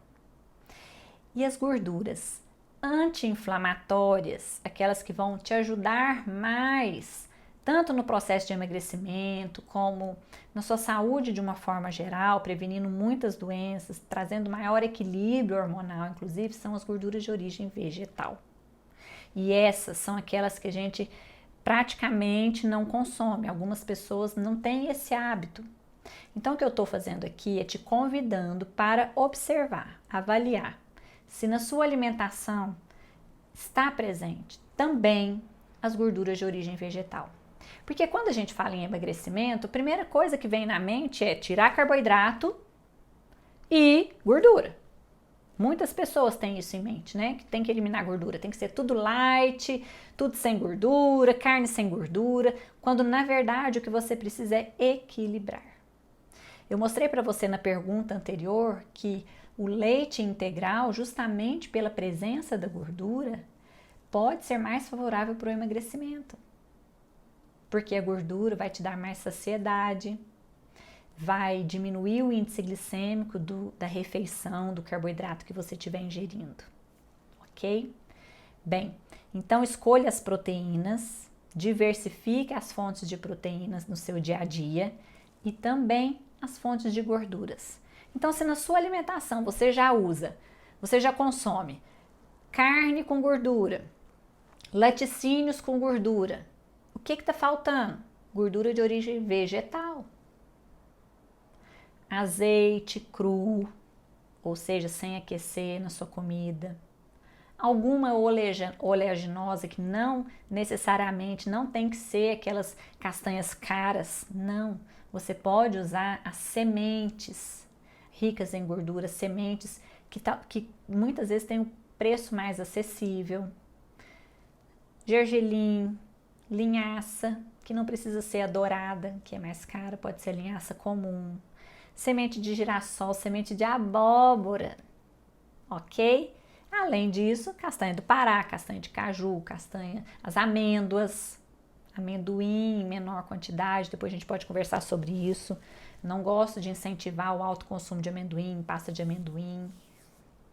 E as gorduras anti-inflamatórias, aquelas que vão te ajudar mais, tanto no processo de emagrecimento, como na sua saúde de uma forma geral, prevenindo muitas doenças, trazendo maior equilíbrio hormonal, inclusive, são as gorduras de origem vegetal. E essas são aquelas que a gente praticamente não consome. Algumas pessoas não têm esse hábito. Então, o que eu estou fazendo aqui é te convidando para observar, avaliar se na sua alimentação está presente também as gorduras de origem vegetal. Porque quando a gente fala em emagrecimento, a primeira coisa que vem na mente é tirar carboidrato e gordura. Muitas pessoas têm isso em mente, né? Que tem que eliminar gordura, tem que ser tudo light, tudo sem gordura, carne sem gordura, quando na verdade o que você precisa é equilibrar. Eu mostrei para você na pergunta anterior que o leite integral, justamente pela presença da gordura, pode ser mais favorável para o emagrecimento. Porque a gordura vai te dar mais saciedade, vai diminuir o índice glicêmico da refeição, do carboidrato que você estiver ingerindo, ok? Bem, então escolha as proteínas, diversifique as fontes de proteínas no seu dia a dia e também as fontes de gorduras. Então, se na sua alimentação você já consome carne com gordura, laticínios com gordura, o que está faltando? Gordura de origem vegetal. Azeite cru, ou seja, sem aquecer na sua comida. alguma oleaginosa que não necessariamente não tem que ser aquelas castanhas caras, não. Você pode usar as sementes ricas em gordura, sementes que muitas vezes têm um preço mais acessível. Gergelim, linhaça, que não precisa ser a dourada, que é mais cara, pode ser linhaça comum. Semente de girassol, semente de abóbora, ok? Além disso, castanha do Pará, castanha de caju, as amêndoas, amendoim em menor quantidade, depois a gente pode conversar sobre isso. Não gosto de incentivar o alto consumo de amendoim, pasta de amendoim.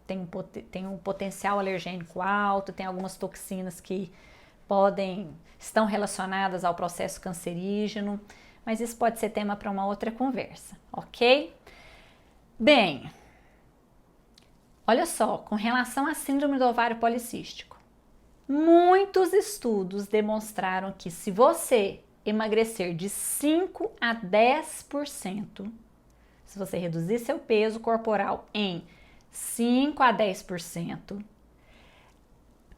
Tem um potencial alergênico alto, tem algumas toxinas que estão relacionadas ao processo cancerígeno, mas isso pode ser tema para uma outra conversa, ok? Bem, olha só, com relação à síndrome do ovário policístico, muitos estudos demonstraram que se você emagrecer de 5 a 10%, se você reduzir seu peso corporal em 5 a 10%,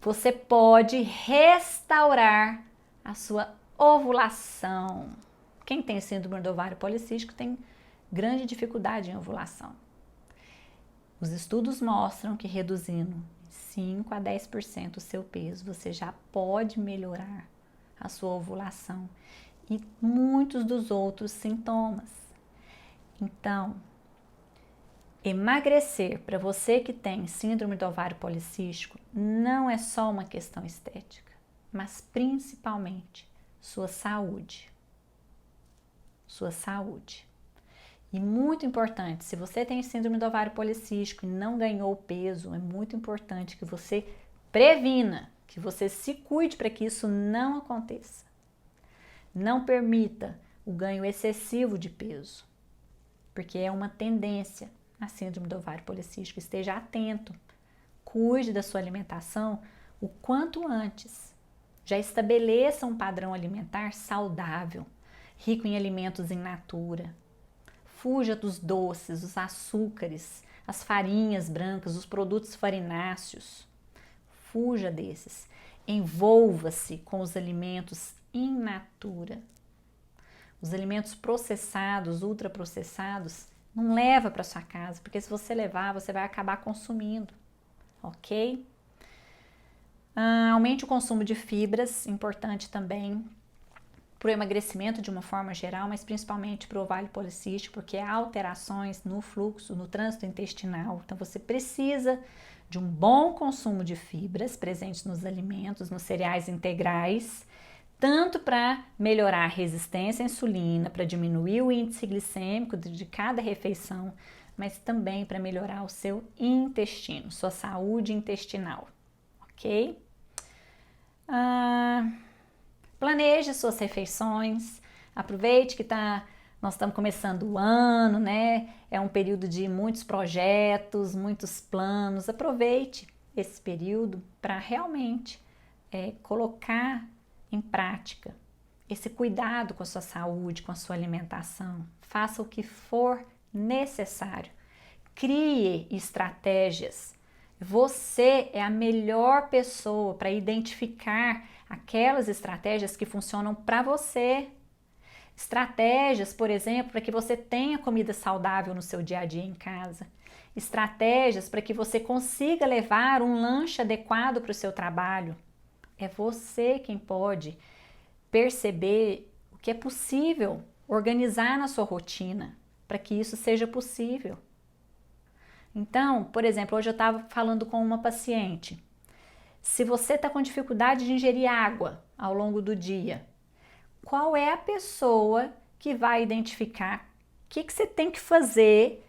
você pode restaurar a sua ovulação. Quem tem síndrome do ovário policístico tem grande dificuldade em ovulação. Os estudos mostram que reduzindo 5 a 10% o seu peso, você já pode melhorar a sua ovulação e muitos dos outros sintomas. Então, emagrecer para você que tem síndrome do ovário policístico não é só uma questão estética, mas principalmente sua saúde. Sua saúde. E muito importante, se você tem síndrome do ovário policístico e não ganhou peso, é muito importante que você previna, que você se cuide para que isso não aconteça. Não permita o ganho excessivo de peso, porque é uma tendência a síndrome do ovário policístico. Esteja atento, cuide da sua alimentação o quanto antes. Já estabeleça um padrão alimentar saudável, rico em alimentos in natura. Fuja dos doces, os açúcares, as farinhas brancas, os produtos farináceos. Fuja desses. Envolva-se com os alimentos in natura. Os alimentos processados, ultraprocessados, não leva para sua casa, porque se você levar, você vai acabar consumindo, ok? Aumente o consumo de fibras, importante também, para o emagrecimento de uma forma geral, mas principalmente para o ovário policístico, porque há alterações no fluxo, no trânsito intestinal. Então você precisa de um bom consumo de fibras presentes nos alimentos, nos cereais integrais, tanto para melhorar a resistência à insulina, para diminuir o índice glicêmico de cada refeição, mas também para melhorar o seu intestino, sua saúde intestinal, ok? Planeje suas refeições, aproveite que nós estamos começando o ano, né? É um período de muitos projetos, muitos planos. Aproveite esse período para realmente colocar em prática esse cuidado com a sua saúde, com a sua alimentação. Faça o que for necessário. Crie estratégias. Você é a melhor pessoa para identificar aquelas estratégias que funcionam para você. Estratégias, por exemplo, para que você tenha comida saudável no seu dia a dia em casa. Estratégias para que você consiga levar um lanche adequado para o seu trabalho. É você quem pode perceber o que é possível organizar na sua rotina para que isso seja possível. Então, por exemplo, hoje eu estava falando com uma paciente. Se você está com dificuldade de ingerir água ao longo do dia, qual é a pessoa que vai identificar o que você tem que fazer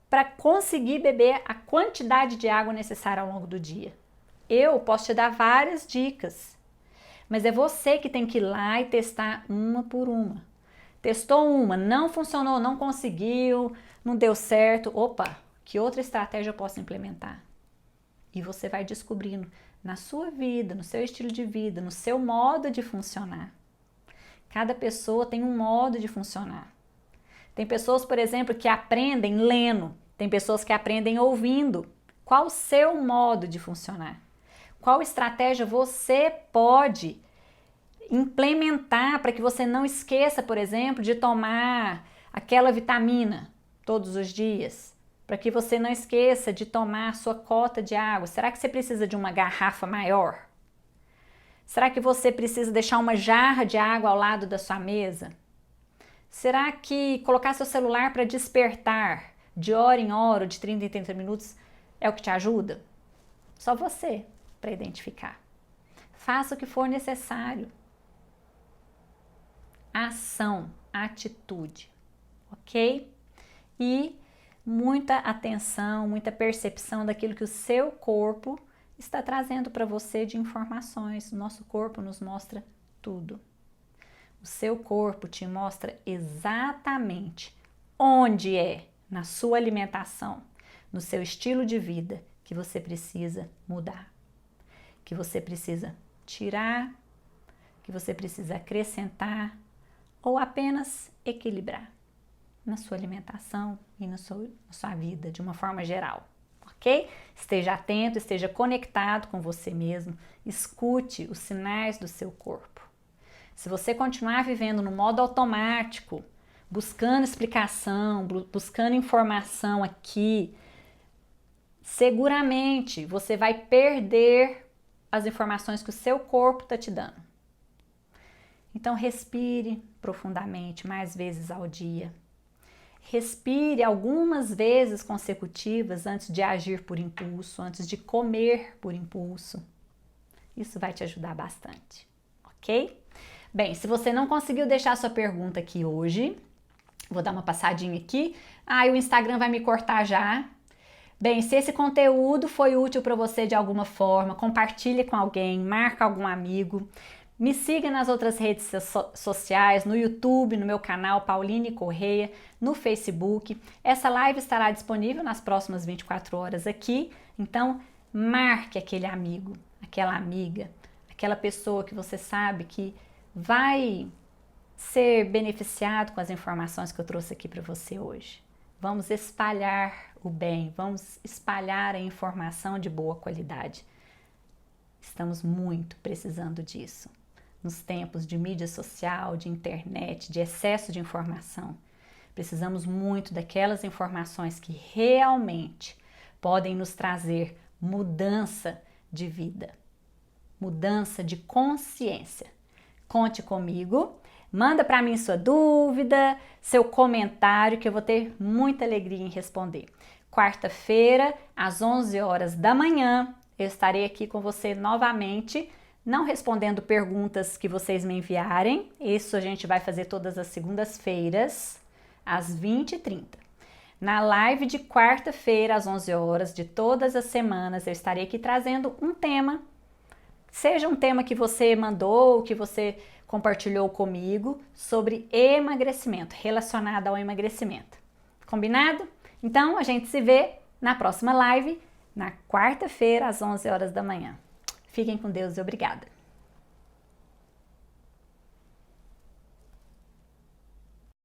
para conseguir beber a quantidade de água necessária ao longo do dia? Eu posso te dar várias dicas, mas é você que tem que ir lá e testar uma por uma. Testou uma, não funcionou, não conseguiu, não deu certo. Opa, que outra estratégia eu posso implementar? E você vai descobrindo na sua vida, no seu estilo de vida, no seu modo de funcionar. Cada pessoa tem um modo de funcionar. Tem pessoas, por exemplo, que aprendem lendo. Tem pessoas que aprendem ouvindo. Qual o seu modo de funcionar? Qual estratégia você pode implementar para que você não esqueça, por exemplo, de tomar aquela vitamina todos os dias? Para que você não esqueça de tomar sua cota de água. Será que você precisa de uma garrafa maior? Será que você precisa deixar uma jarra de água ao lado da sua mesa? Será que colocar seu celular para despertar de hora em hora, de 30 em 30 minutos, é o que te ajuda? Só você para identificar. Faça o que for necessário. Ação, atitude, ok? E muita atenção, muita percepção daquilo que o seu corpo está trazendo para você de informações. O nosso corpo nos mostra tudo. O seu corpo te mostra exatamente onde é na sua alimentação, no seu estilo de vida, que você precisa mudar, que você precisa tirar, que você precisa acrescentar ou apenas equilibrar na sua alimentação e na sua vida de uma forma geral, ok? Esteja atento, esteja conectado com você mesmo, escute os sinais do seu corpo. Se você continuar vivendo no modo automático, buscando explicação, buscando informação aqui, seguramente você vai perder as informações que o seu corpo está te dando. Então respire profundamente, mais vezes ao dia. Respire algumas vezes consecutivas antes de agir por impulso, antes de comer por impulso. Isso vai te ajudar bastante, ok? Bem, se você não conseguiu deixar sua pergunta aqui hoje, vou dar uma passadinha aqui. O Instagram vai me cortar já. Bem, se esse conteúdo foi útil para você de alguma forma, compartilhe com alguém, marca algum amigo. Me siga nas outras redes sociais, no YouTube, no meu canal Pauline Correia, no Facebook. Essa live estará disponível nas próximas 24 horas aqui. Então, marque aquele amigo, aquela amiga, aquela pessoa que você sabe que vai ser beneficiado com as informações que eu trouxe aqui para você hoje. Vamos espalhar o bem, vamos espalhar a informação de boa qualidade. Estamos muito precisando disso. Nos tempos de mídia social, de internet, de excesso de informação, precisamos muito daquelas informações que realmente podem nos trazer mudança de vida, mudança de consciência. Conte comigo, manda para mim sua dúvida, seu comentário, que eu vou ter muita alegria em responder. Quarta-feira, às 11 horas da manhã, eu estarei aqui com você novamente, não respondendo perguntas que vocês me enviarem. Isso a gente vai fazer todas as segundas-feiras, às 20h30. Na live de quarta-feira, às 11 horas, de todas as semanas, eu estarei aqui trazendo um tema. Seja um tema que você mandou, que você compartilhou comigo, sobre emagrecimento, relacionado ao emagrecimento. Combinado? Então, a gente se vê na próxima live, na quarta-feira, às 11 horas da manhã. Fiquem com Deus e obrigada!